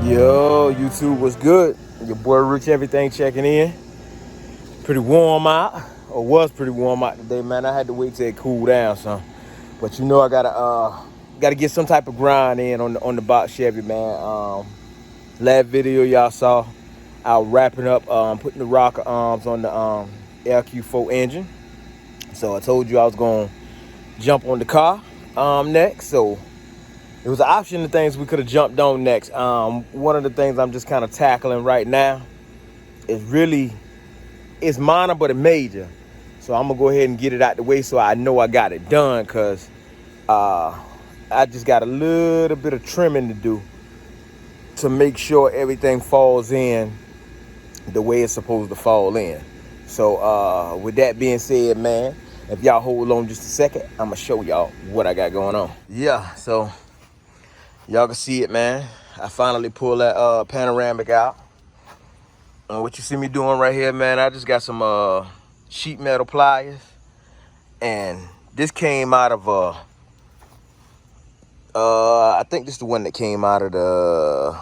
Yo, YouTube was good. Your boy Rich Everything checking in. Pretty warm out, or was pretty warm out today, man. I had to wait till it cooled down some. But you know I gotta get some type of grind in on the box Chevy, man. Last video y'all saw, I was wrapping up, putting the rocker arms on the LQ4 engine. So I told you I was gonna jump on the car next. So it was an option of things we could have jumped on next. One of the things I'm just kind of tackling right now is it's minor but a major. So I'm gonna go ahead and get it out the way so I know I got it done, cause I just got a little bit of trimming to do to make sure everything falls in the way it's supposed to fall in. So with that being said, man, if y'all hold on just a second, I'm gonna show y'all what I got going on. Yeah, so y'all can see it, man. I finally pulled that panoramic out. What you see me doing right here, man, I just got some sheet metal pliers. And this came out of, I think this is the one that came out of the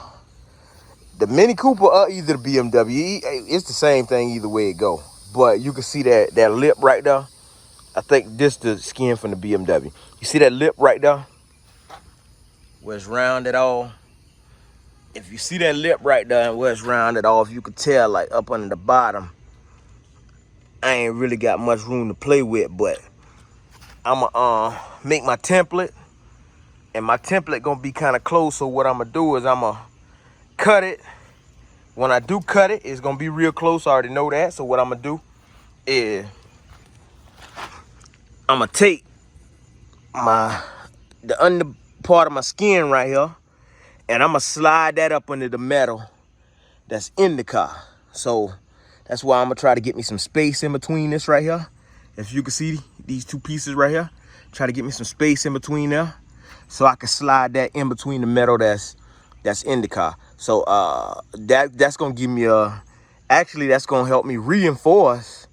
Mini Cooper or either the BMW. It's the same thing either way it go. But you can see that lip right there. I think this the skin from the BMW. You see that lip right there? Where it's rounded off. If you see that lip right there and where it's rounded off, you could tell like up under the bottom, I ain't really got much room to play with, but I'ma make my template, and my template gonna be kind of close. So what I'm gonna do is I'm gonna cut it. When I do cut it, it's gonna be real close. I already know that. So what I'm gonna do is I'm gonna take the under part of my skin right here, and I'm gonna slide that up under the metal that's in the car. So that's why I'm gonna try to get me some space in between this right here. If you can see these two pieces right here, try to get me some space in between there so I can slide that in between the metal that's in the car. So that's gonna give me actually that's gonna help me reinforce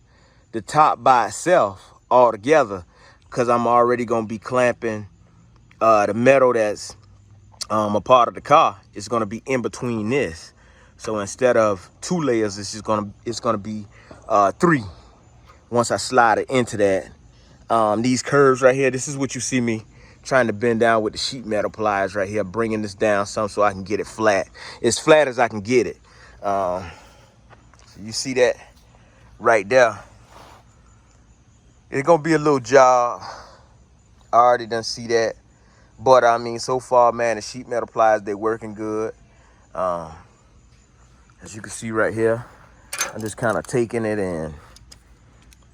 the top by itself all together, because I'm already gonna be clamping the metal that's a part of the car. It's gonna be in between this. So instead of 2 layers, it's gonna be 3 once I slide it into that. These curves right here, this is what you see me trying to bend down with the sheet metal pliers right here, bringing this down some so I can get it flat, as flat as I can get it. So you see that right there. It's gonna be a little job. I already done see that. But I mean, so far, man, the sheet metal pliers, they working good. As you can see right here, I'm just kind of taking it and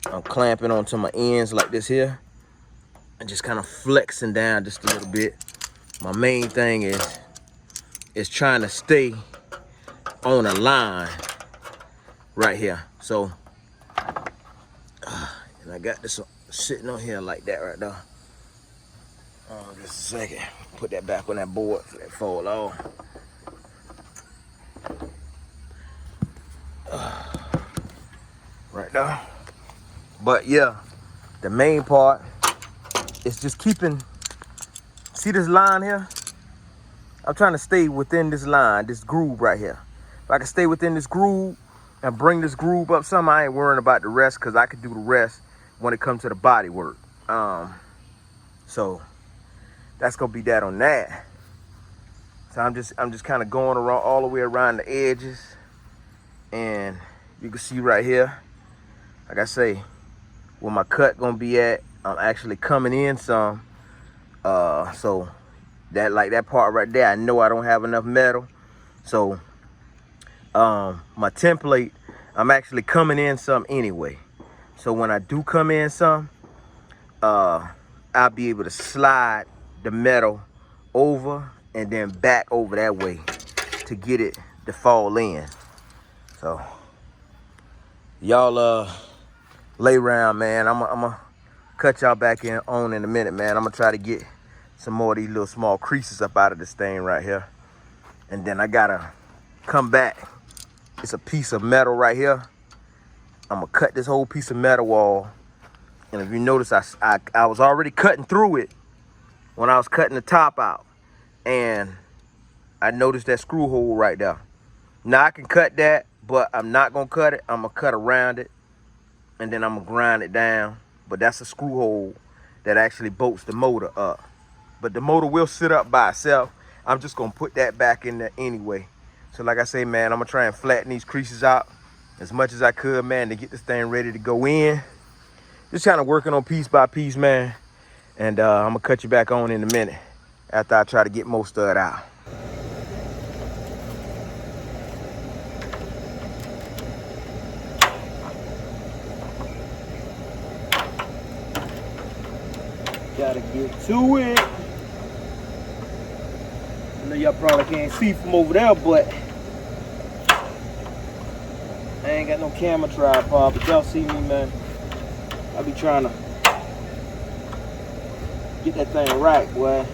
I'm clamping onto my ends like this here, and just kind of flexing down just a little bit. My main thing is trying to stay on a line right here. So, and I got this sitting on here like that right there. Just a second. Put that back on that board so that fall off. Right there. But yeah, the main part is just keeping, see this line here? I'm trying to stay within this line, this groove right here. If I can stay within this groove and bring this groove up some, I ain't worrying about the rest, because I can do the rest when it comes to the body work. So that's gonna be that on that. So I'm just kind of going around all the way around the edges, and you can see right here, like I say, where my cut gonna be at, I'm actually coming in some. So that, like that part right there, I know I don't have enough metal. So my template, I'm actually coming in some anyway. So when I do come in some, I'll be able to slide the metal over and then back over that way to get it to fall in. So y'all lay around, man. I'm gonna cut y'all back in a minute, man. I'm gonna try to get some more of these little small creases up out of this thing right here, and then I gotta come back. It's a piece of metal right here. I'm gonna cut this whole piece of metal wall, and if you notice, I was already cutting through it when I was cutting the top out, and I noticed that screw hole right there. Now I can cut that, but I'm not gonna cut it. I'm gonna cut around it, and then I'm gonna grind it down. But that's a screw hole that actually bolts the motor up. But the motor will sit up by itself. I'm just gonna put that back in there anyway. So like I say, man, I'm gonna try and flatten these creases out as much as I could, man, to get this thing ready to go in. Just kind of working on piece by piece, man. And I'm gonna cut you back on in a minute after I try to get most of it out. Gotta get to it. I know y'all probably can't see from over there, but I ain't got no camera tripod, but y'all see me, man. I be trying to get that thing right, boy.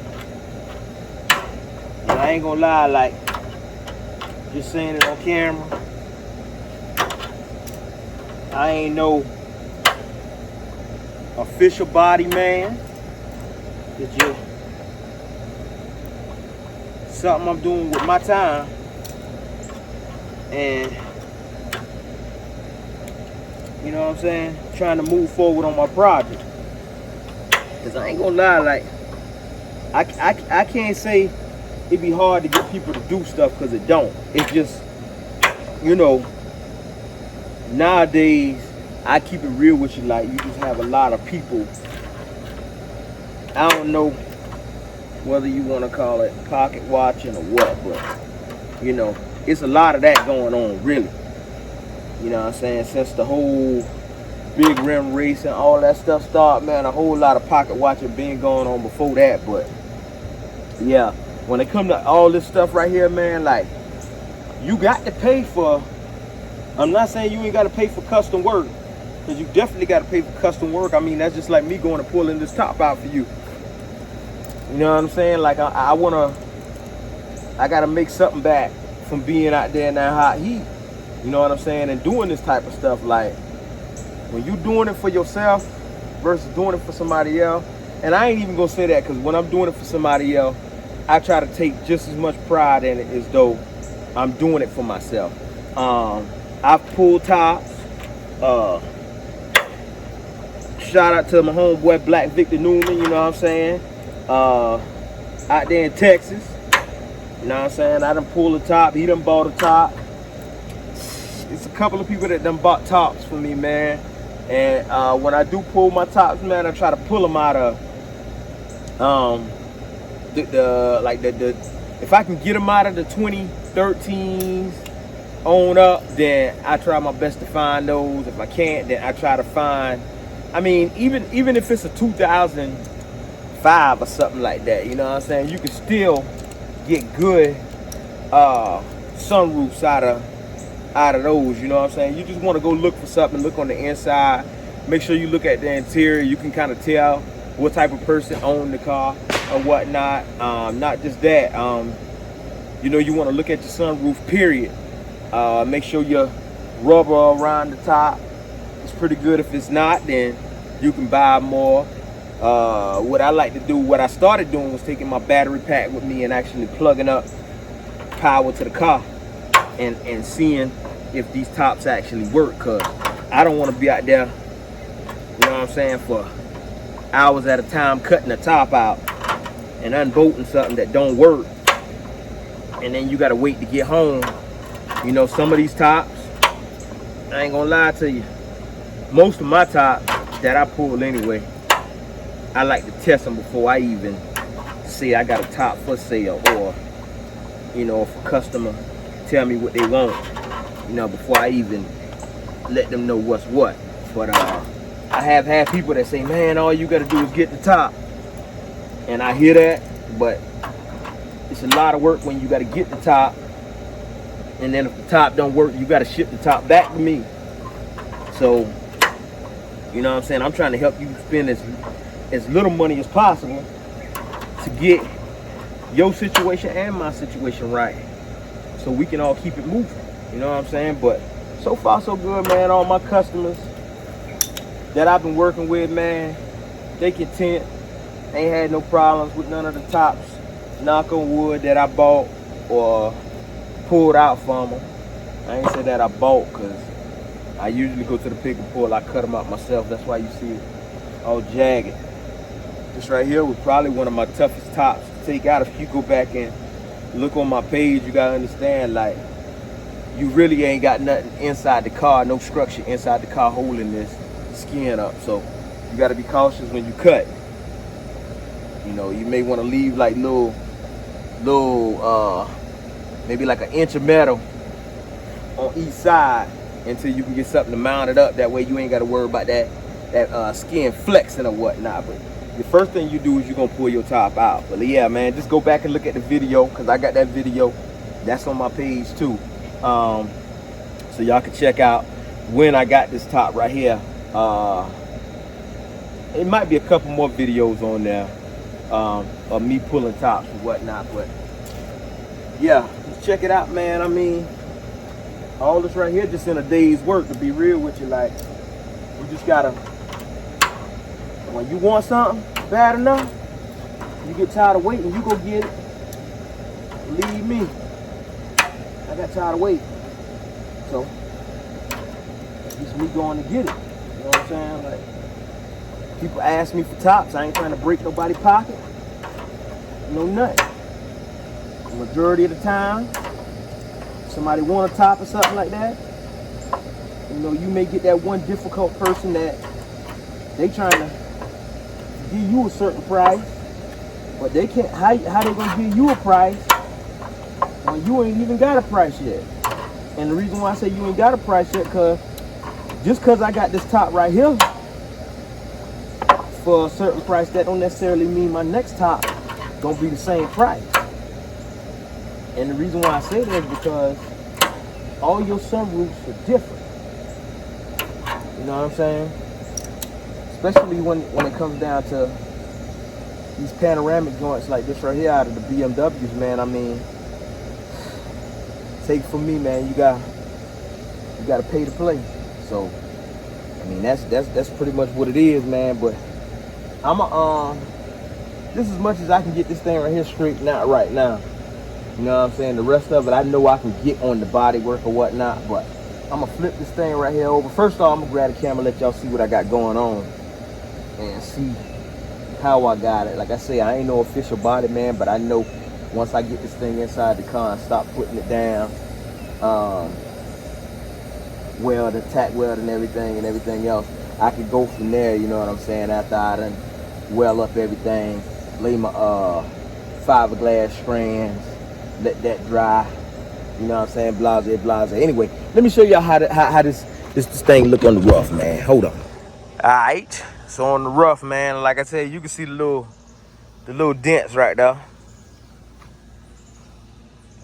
And I ain't gonna lie, like, just saying it on camera, I ain't no official body man. It's just something I'm doing with my time, and you know what I'm saying, trying to move forward on my project. Cause I ain't gonna lie, like, I can't say it'd be hard to get people to do stuff, because it don't. It's just, you know, nowadays, I keep it real with you, like, you just have a lot of people, I don't know whether you want to call it pocket watching or what, but, you know, it's a lot of that going on, really. You know what I'm saying? Since the whole big rim race and all that stuff started, man, a whole lot of pocket watching been going on before that. But yeah, when it comes to all this stuff right here, man, like, you got to pay for, I'm not saying you ain't got to pay for custom work, because you definitely got to pay for custom work. I mean, that's just like me going and pulling this top out for you. You know what I'm saying? Like, I got to make something back from being out there in that hot heat. You know what I'm saying? And doing this type of stuff, like, when you doing it for yourself versus doing it for somebody else, and I ain't even gonna say that, because when I'm doing it for somebody else, I try to take just as much pride in it as though I'm doing it for myself. I've pulled tops. Shout out to my homeboy Black Victor Newman, you know what I'm saying? Out there in Texas, you know what I'm saying? I done pulled a top, he done bought a top. It's a couple of people that done bought tops for me, man. And when I do pull my tops, man, I try to pull them out of if I can get them out of the 2013s on up, then I try my best to find those. If I can't, then I try to find, I mean, even if it's a 2005 or something like that, you know what I'm saying, you can still get good sunroofs out of those, you know what I'm saying. You just want to go look for something, look on the inside, make sure you look at the interior. You can kind of tell what type of person owned the car or whatnot. Not just that, you know, you want to look at your sunroof, period. Make sure your rubber around the top is pretty good. If it's not, then you can buy more. What I like to do, what I started doing, was taking my battery pack with me and actually plugging up power to the car and seeing if these tops actually work, because I don't want to be out there, you know what I'm saying, for hours at a time cutting the top out and unbolting something that don't work, and then you got to wait to get home. You know, some of these tops, I ain't gonna lie to you, most of my tops that I pull anyway, I like to test them before I even say I got a top for sale, or, you know, if a customer tell me what they want, you know, before I even let them know what's what. But I have had people that say, man, all you gotta do is get the top. And I hear that, but it's a lot of work when you gotta get the top, and then if the top don't work, you gotta ship the top back to me. So, you know what I'm saying, I'm trying to help you spend as little money as possible to get your situation and my situation right, so we can all keep it moving. You know what I'm saying? But so far so good, man. All my customers that I've been working with, man, they content. Ain't had no problems with none of the tops, knock on wood, that I bought. or pulled out from them. I ain't say that I bought, because I usually go to the pick and pull. I cut them out myself. That's why you see it all jagged. This right here was probably one of my toughest tops to take out. If you go back and look on my page, you gotta understand, like, you really ain't got nothing inside the car, no structure inside the car holding this skin up. So you gotta be cautious when you cut. You know, you may want to leave like little maybe like an inch of metal on each side until you can get something to mount it up. That way you ain't got to worry about that skin flexing or whatnot. But the first thing you do is you're gonna pull your top out. But yeah, man, just go back and look at the video, because I got that video. That's on my page too. So y'all can check out when I got this top right here. It might be a couple more videos on there of me pulling tops and whatnot. But yeah, just check it out, man. I mean, all this right here just in a day's work, to be real with you. Like, we just gotta, when you want something bad enough, you get tired of waiting, you go get it. Believe me, I got tired of waiting. So it's just me going to get it. You know what I'm saying? Like, people ask me for tops. I ain't trying to break nobody's pocket. No nothing. The majority of the time, somebody want a top or something like that, you know, you may get that one difficult person that they trying to give you a certain price, but they can't. How they gonna give you a price when you ain't even got a price yet? And the reason why I say you ain't got a price yet, cause just cause I got this top right here for a certain price, that don't necessarily mean my next top gonna be the same price. And the reason why I say that is because all your sunroofs are different. You know what I'm saying? Especially when it comes down to these panoramic joints like this right here out of the BMWs, man. I mean, take it from me, man. You gotta pay to play. So, I mean, that's pretty much what it is, man. But this is as much as I can get this thing right here straightened out right now. You know what I'm saying? The rest of it, I know I can get on the body work or whatnot, but I'm gonna flip this thing right here over. First off, I'm gonna grab the camera, let y'all see what I got going on and see how I got it. Like I say, I ain't no official body man, but I know once I get this thing inside the car and stop putting it down, weld, tack weld and everything else, I could go from there, you know what I'm saying, after I done weld up everything, lay my fiberglass strands, let that dry, you know what I'm saying, blase. Anyway, let me show y'all how this thing look on the rough, man. Hold on. Alright, so on the rough, man, like I said, you can see the little dents right there.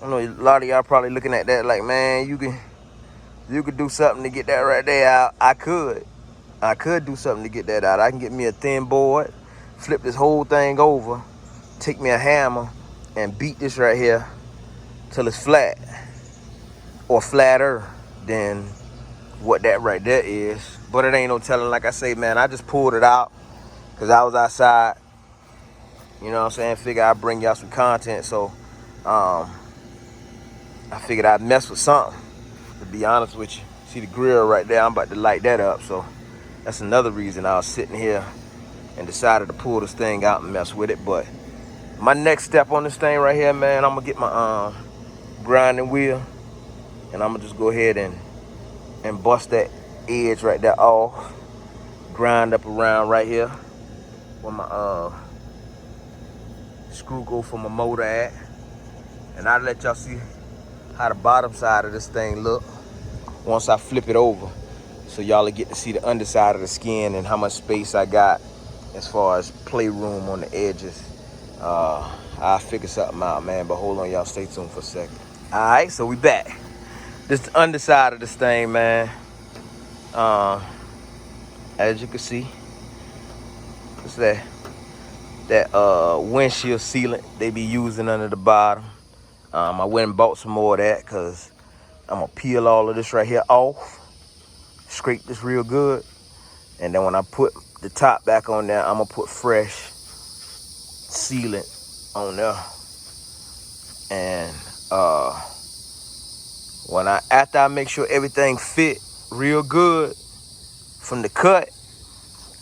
I know a lot of y'all probably looking at that like, man, you could do something to get that right there out. I could do something to get that out. I can get me a thin board, flip this whole thing over, take me a hammer and beat this right here till it's flat or flatter than what that right there is. But it ain't no telling. Like I say, man, I just pulled it out because I was outside, you know what I'm saying, figure I'd bring y'all some content. So I figured I'd mess with something, to be honest with you. See the grill right there, I'm about to light that up. So that's another reason I was sitting here and decided to pull this thing out and mess with it. But my next step on this thing right here, man, I'm gonna get my grinding wheel, and I'm gonna just go ahead and bust that edge right there off, grind up around right here where my screw go for my motor at, and I'll let y'all see how the bottom side of this thing look once I flip it over, so y'all will get to see the underside of the skin and how much space I got as far as playroom on the edges. I'll figure something out, man, but hold on, y'all, stay tuned for a second. All right, so we back. This is the underside of this thing, man. As you can see, it's that windshield sealant they be using under the bottom. I went and bought some more of that because I'm gonna peel all of this right here off, scrape this real good, and then when I put the top back on there, I'm gonna put fresh sealant on there, and After I make sure everything fit real good from the cut,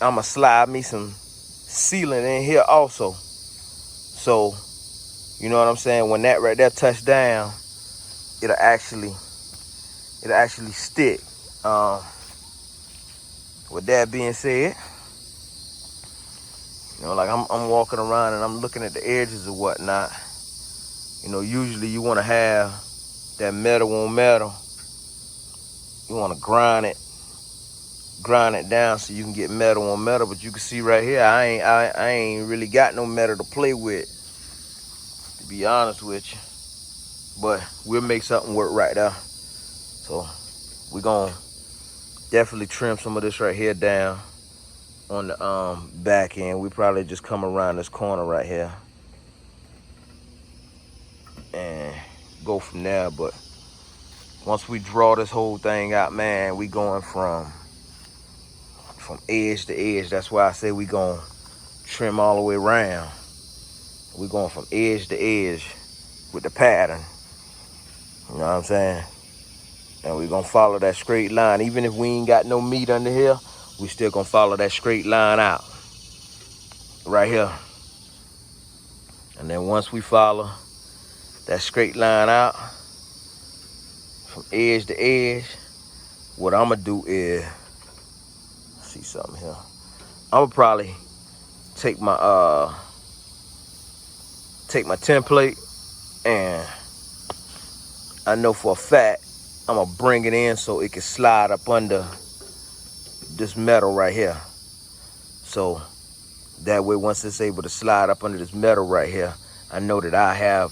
I'ma slide me some sealant in here also. So, you know what I'm saying? When that right there touch down, it'll actually stick. With that being said, you know, like I'm walking around and I'm looking at the edges or whatnot. You know, usually you want to have that metal on metal. You want to grind it down so you can get metal on metal. But you can see right here, I ain't really got no metal to play with, to be honest with you. But we'll make something work right there. So we're gonna definitely trim some of this right here down on the back end. We probably just come around this corner right here and go from there. But once we draw this whole thing out, man, we going from edge to edge. That's why I say we gonna trim all the way around. We going from edge to edge with the pattern. You know what I'm saying? And we gonna follow that straight line. Even if we ain't got no meat under here, we still gonna follow that straight line out right here. And then once we follow that straight line out from edge to edge, what I'm gonna do is, see something here. I'm gonna probably take my template, and I know for a fact I'm gonna bring it in so it can slide up under this metal right here. So that way, once it's able to slide up under this metal right here, I know that I have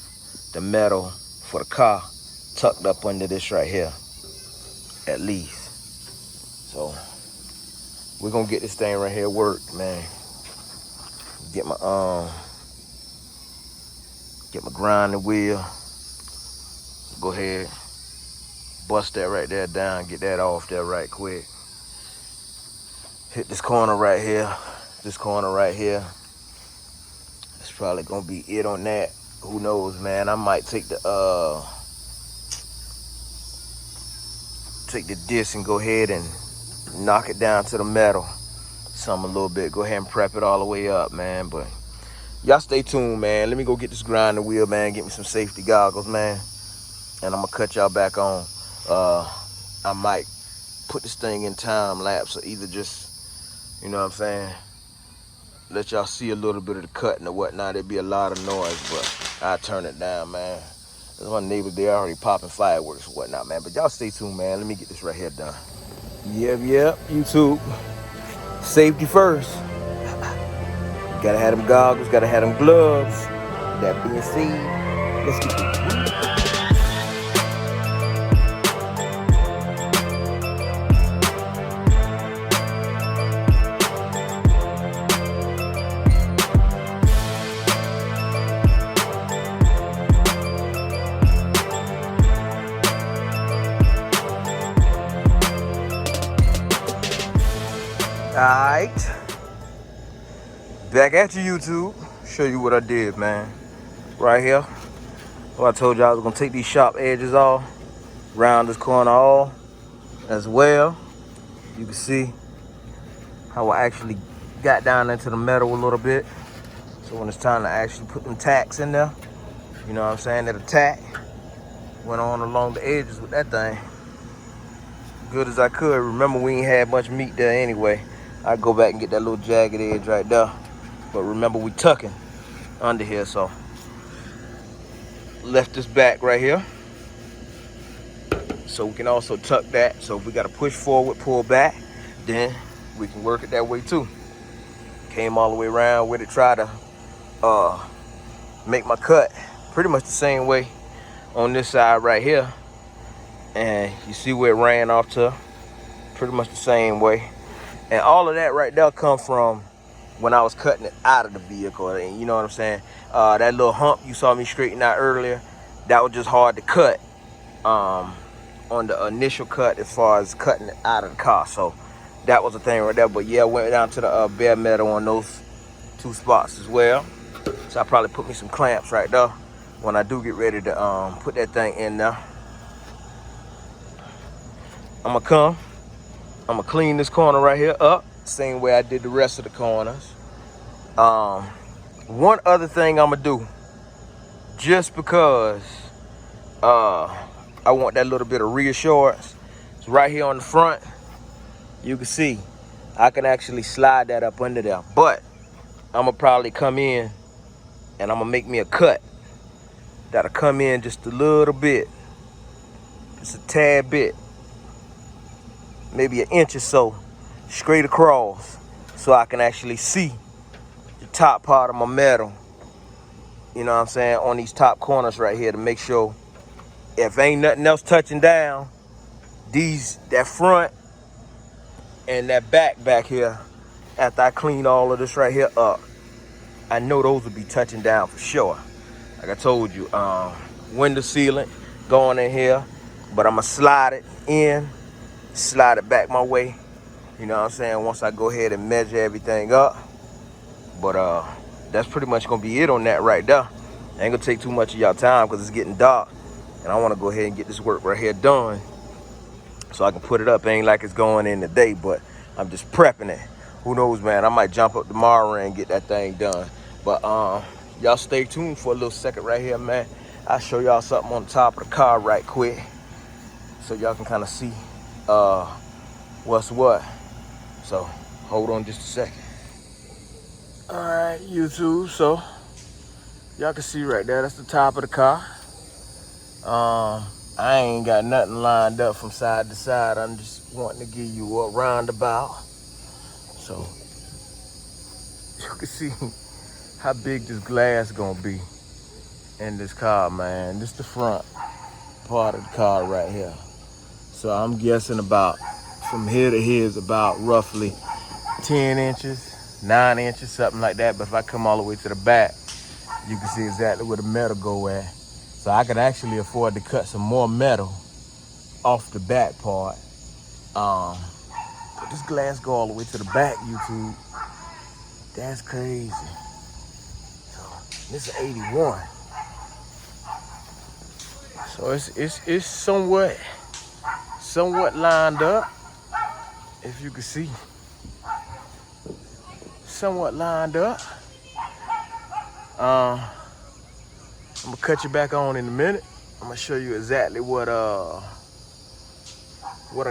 the metal for the car tucked up under this right here, at least. So we're gonna get this thing right here worked, man. Get my grinding wheel. Go ahead, bust that right there down, get that off there right quick. Hit this corner right here, this corner right here. It's probably gonna be it on that. Who knows, man? I might take the disc and go ahead and knock it down to the metal some a little bit. Go ahead and prep it all the way up, man. But y'all stay tuned, man. Let me go get this grinding wheel, man. Get me some safety goggles, man. And I'm gonna cut y'all back on. I might put this thing in time lapse, or either just, you know what I'm saying, let y'all see a little bit of the cutting or whatnot. It'd be a lot of noise, but I turn it down, man. There's my neighbors, they already popping fireworks or whatnot, man. But y'all stay tuned, man. Let me get this right here done. Yep, YouTube. Safety first. Gotta have them goggles, gotta have them gloves. That being said, let's get this. Alright, back at you, YouTube. Show you what I did, man. Right here. Well, I told y'all I was gonna take these sharp edges off, round this corner all as well. You can see how I actually got down into the metal a little bit. So when it's time to actually put them tacks in there, you know what I'm saying, that attack went on along the edges with that thing. Good as I could. Remember, we ain't had much meat there anyway. I go back and get that little jagged edge right there. But remember, we tucking under here, so left this back right here. So we can also tuck that. So if we gotta push forward, pull back, then we can work it that way too. Came all the way around with it, try to make my cut pretty much the same way on this side right here. And you see where it ran off to, pretty much the same way. And all of that right there come from when I was cutting it out of the vehicle. And you know what I'm saying? That little hump you saw me straighten out earlier, that was just hard to cut on the initial cut as far as cutting it out of the car. So that was the thing right there. But yeah, I went down to the bare metal on those two spots as well. So I probably put me some clamps right there when I do get ready to put that thing in there, I'm gonna clean this corner right here up, same way I did the rest of the corners. One other thing I'm gonna do, just because I want that little bit of reassurance, it's right here on the front. You can see I can actually slide that up under there, but I'm gonna probably come in and I'm gonna make me a cut that'll come in just a little bit, just a tad bit, maybe an inch or so, straight across, so I can actually see the top part of my metal, you know what I'm saying, on these top corners right here, to make sure if ain't nothing else touching down, that front and that back here, after I clean all of this right here up, I know those will be touching down for sure. Like I told you, window sealant going in here, but I'm gonna slide it in, slide it back my way, you know what I'm saying, once I go ahead and measure everything up. But that's pretty much gonna be it on that right there. I ain't gonna take too much of y'all time because it's getting dark, and I want to go ahead and get this work right here done so I can put it up. It ain't like it's going in today, but I'm just prepping it. Who knows, man, I might jump up tomorrow and get that thing done. But y'all stay tuned for a little second right here, man. I'll show y'all something on the top of the car right quick, so y'all can kind of see what's what. So hold on just a second. All right, YouTube, so y'all can see right there, that's the top of the car. I ain't got nothing lined up from side to side. I'm just wanting to give you a roundabout, so you can see how big this glass gonna be in this car, man. This the front part of the car right here. So I'm guessing about from here to here is about roughly 10 inches, 9 inches, something like that. But if I come all the way to the back, you can see exactly where the metal go at. So I could actually afford to cut some more metal off the back part. But this glass go all the way to the back, YouTube. That's crazy. So this is 81. So it's somewhat lined up, if you can see. Somewhat lined up. I'm gonna cut you back on in a minute. I'm gonna show you exactly what I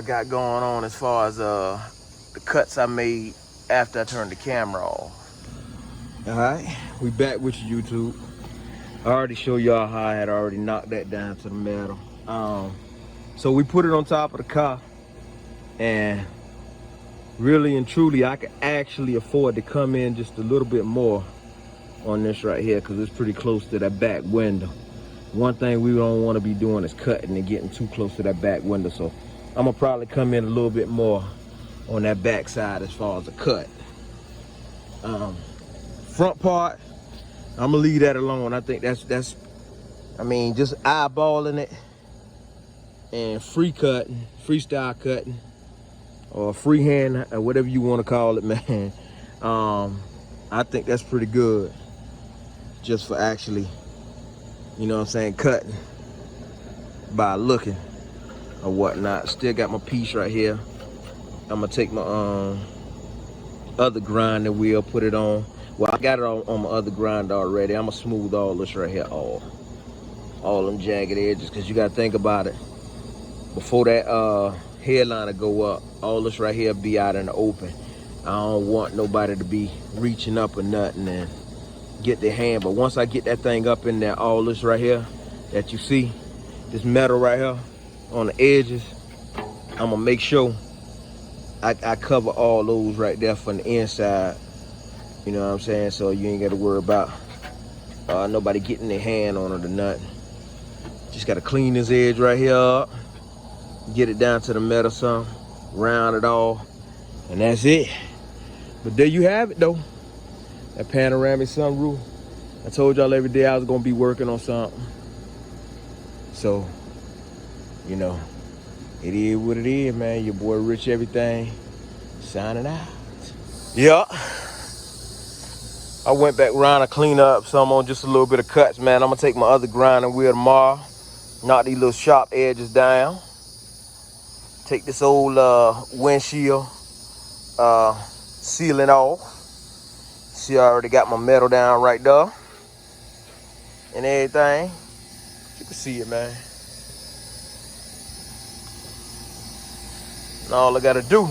got going on as far as the cuts I made after I turned the camera off. All right, we back with you, YouTube. I already showed y'all how I had already knocked that down to the metal. So we put it on top of the car, and really and truly, I could actually afford to come in just a little bit more on this right here, because it's pretty close to that back window. One thing we don't want to be doing is cutting and getting too close to that back window. So I'm gonna probably come in a little bit more on that back side as far as the cut. Front part, I'm gonna leave that alone. I think that's I mean, just eyeballing it and freestyle cutting, or freehand, or whatever you want to call it, man. I think that's pretty good, just for actually, you know what I'm saying, cutting by looking or whatnot. Still got my piece right here. I'm gonna take my other grinder wheel, put it on. Well, I got it on my other grinder already. I'm gonna smooth all this right here off, all them jagged edges, because you gotta think about it. Before that headliner go up, all this right here be out in the open. I don't want nobody to be reaching up or nothing and get their hand. But once I get that thing up in there, all this right here that you see, this metal right here on the edges, I'm gonna make sure I cover all those right there from the inside. You know what I'm saying? So you ain't gotta worry about nobody getting their hand on it or nothing. Just gotta clean this edge right here up, get it down to the metal some, round it off, and that's it. But there you have it though, that panoramic sunroof. I told y'all every day I was gonna be working on something. So, you know, it is what it is, man. Your boy Rich Everything, signing out. Yeah. I went back around to clean up some on just a little bit of cuts, man. I'm gonna take my other grinding wheel tomorrow, knock these little sharp edges down. Take this old windshield sealing off. See, I already got my metal down right there and everything. You can see it, man. And all I gotta do,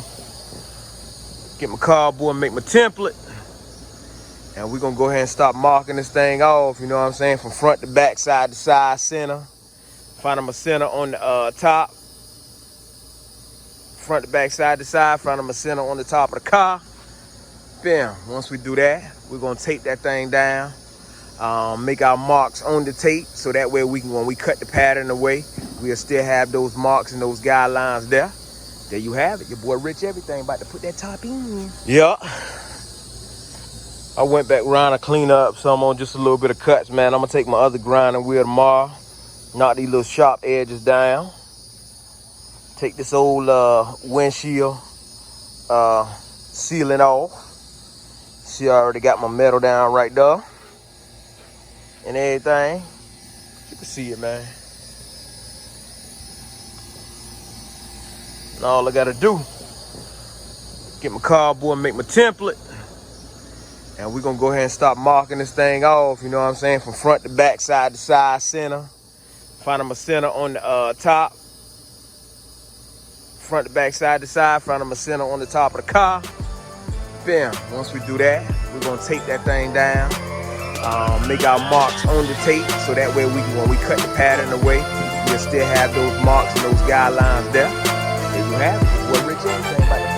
get my cardboard, make my template, and we're gonna go ahead and start marking this thing off, you know what I'm saying, from front to back, side to side, center. Finding my center on the top. Front to back, side to side, finding my center on the top of the car. Bam. Once we do that, we're gonna tape that thing down. Make our marks on the tape, so that way we can, when we cut the pattern away, we'll still have those marks and those guidelines there. There you have it. Your boy Rich Everything about to put that top in. Yeah. I went back around to clean up some on just a little bit of cuts, man. I'm gonna take my other grinding wheel tomorrow, knock these little sharp edges down. Take this old windshield sealing off. See, I already got my metal down right there and everything. You can see it, man. And all I gotta do, get my cardboard, make my template, and we're gonna go ahead and start marking this thing off, you know what I'm saying, from front to back, side to side, center. Finding my center on the top. Front to back, side to side, finding my center on the top of the car. Bam. Once we do that, we're gonna tape that thing down. Make our marks on the tape, so that way we can, when we cut the pattern away, we'll still have those marks and those guidelines there. There you have it. Boy Rich Everything.